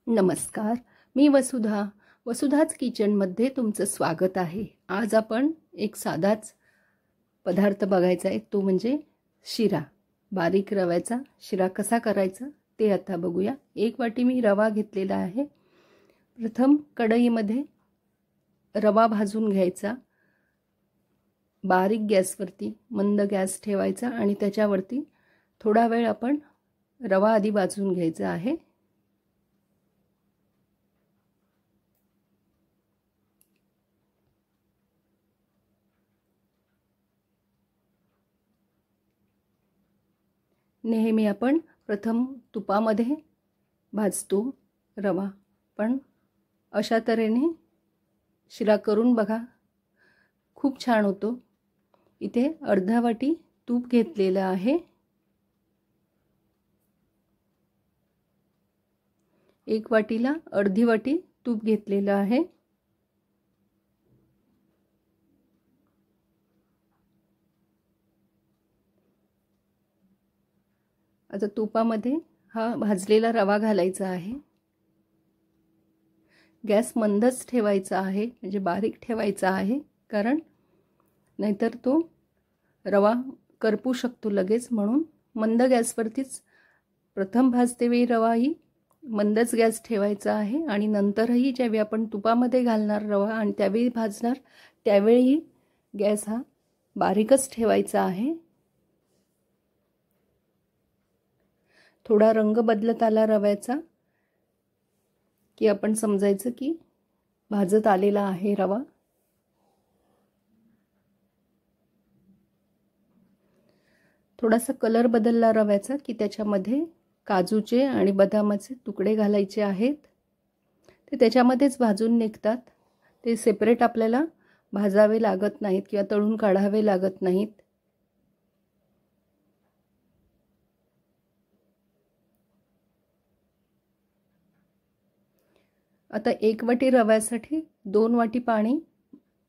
नमस्कार, मी वसुधाच किचनमध्ये तुमचं स्वागत आहे। आज आपण एक साधाच पदार्थ बघायचा आहे, तो म्हणजे शिरा। बारीक रव्याचा शिरा कसा करायचा ते आता बघूया। 1 वाटी मी रवा घेतलेला आहे। प्रथम कढईमध्ये रवा भाजून घ्यायचा। बारीक गॅसवरती मंद गॅस ठेवायचा आणि त्याच्यावरती थोडा वेळ आपण रवा आधी भाजून घ्यायचा आहे। नेहमी आपण प्रथम तुपामध्ये भाजतो रवा, पण अशा तऱ्हेने शिरा करून बघा, खूप छान होतो। इथे अर्धा वाटी तूप घेतलेलं आहे। 1 वाटीला अर्धी वाटी तूप घेतलेलं आहे। आता तुपामध्ये हा भाजलेला रवा घालायचा आहे। गॅस मंदच ठेवायचा आहे, म्हणजे बारीक ठेवायचा आहे, कारण नाहीतर तो रवा करपू शकतो लगेच। म्हणून मंद गॅसवरतीच प्रथम भाजते वेळी रवाही मंदच गॅस ठेवायचा आहे आणि नंतरही जेव्हा आपण तुपामध्ये घालणार रवा आणि त्यावेळी भाजणार त्यावेळी गॅस हा बारीकच ठेवायचा आहे। थोडा रंग बदलत आला रव्याचा की आपण समजायचं की भाजत आलेला आहे रवा। थोडासा कलर बदलला रव्याचा की त्याच्यामध्ये काजूचे आणि बदामाचे तुकडे घालायचे आहेत। ते त्याच्यामध्येच भाजून निघतात, ते सेपरेट आपल्याला भाजावे लागत नाहीत किंवा तळून काढावे लागत नाहीत। आता 1 वाटी रव्यासाठी 2 वाटी पाणी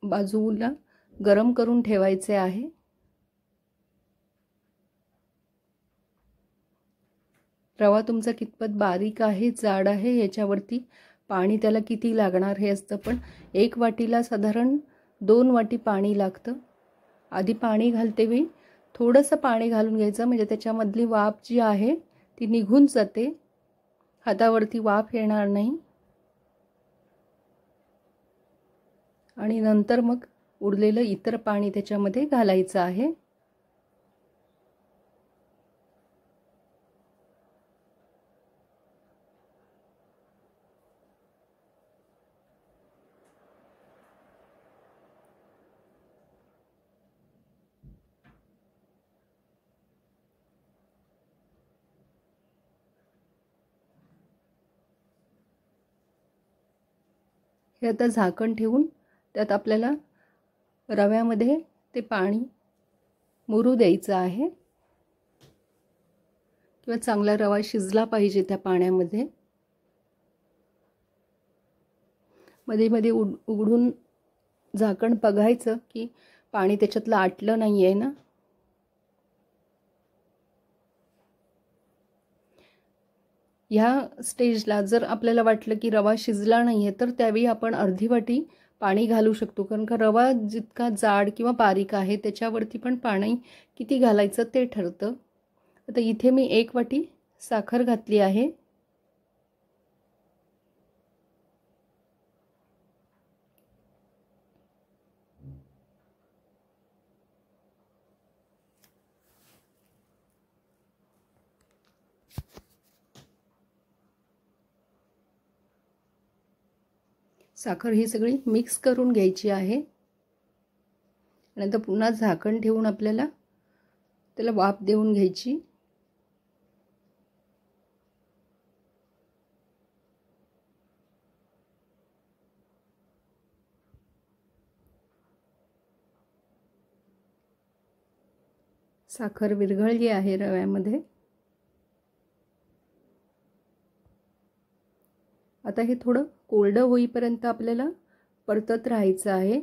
बाजूला गरम करून ठेवायचे आहे। रवा तुमचा कितपत बारीक आहे जाड आहे याच्यावरती पाणी त्याला किती लागणार हे असतं, पण 1 वाटीला साधारण 2 वाटी पाणी लागतं। आधी पाणी घालते वेळी थोडंसं पाणी घालून घ्यायचं, म्हणजे त्याच्यामधली वाफ जी आहे ती निघून जाते, हातावरती वाफ येणार नाही। आणि नंतर मग उरलेलं इतर पाणी त्याच्यामध्ये घालायचं आहे। हे आता झाकण ठेवून त्यात आपल्याला रव्यामध्ये ते पाणी मुरू द्यायचं आहे, किंवा चांगला रवा शिजला पाहिजे त्या पाण्यामध्ये। मध्ये मध्ये उघडून झाकण बघायचं की पाणी त्याच्यातलं आटलं नाही आहे ना। ह्या स्टेजला जर आपल्याला वाटलं की रवा शिजला नाही आहे तर त्यावेळी आपण अर्धी वाटी पाणी घालू शकतो, कारण का रवा जितका जाड किंवा बारीक आहे त्याच्यावरती पण पाणी किती घालायचं ते ठरतं। आता इथे मी 1 वाटी साखर घातली आहे। साखर ही सगळी मिक्स करून घ्यायची आहे। नंतर पुन्हा झाकण ठेवून आपल्याला त्याला वाफ देऊन घ्यायची। साखर विरघळली आहे रव्यामध्ये। आता हे थोडं कोरडं होईपर्यंत आपल्याला परतत राहायचं आहे।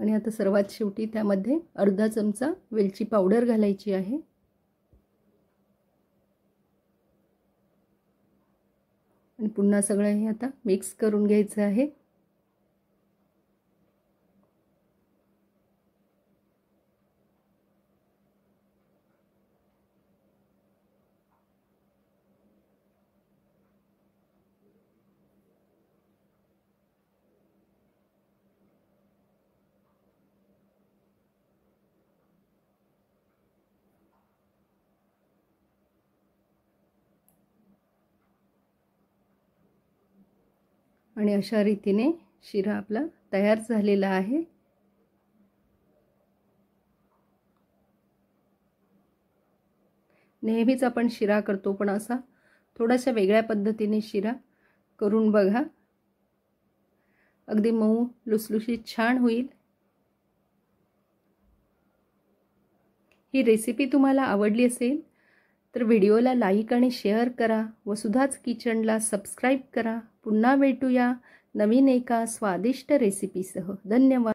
आणि आता सर्वात शेवटी त्यामध्ये अर्धा चमचा वेलची पावडर घालायची आहे. आणि पुन्हा सगळं हे आता मिक्स करून घ्यायचं आहे. आणि अशा रीतीने शिरा आपला तयार झालेला आहे. नेहमीच आपण शिरा करतो, पण असा थोडासा वेगळ्या पद्धतीने शिरा करून बघा. अगदी मऊ लुसलुशीत छान होईल. ही रेसिपी तुम्हाला आवडली असेल तर व्हिडिओला लाईक आणि शेअर करा. वसुधाच किचनला सबस्क्राईब करा. पुन्हा भेटूया नवीन एका स्वादिष्ट रेसिपीसह. धन्यवाद.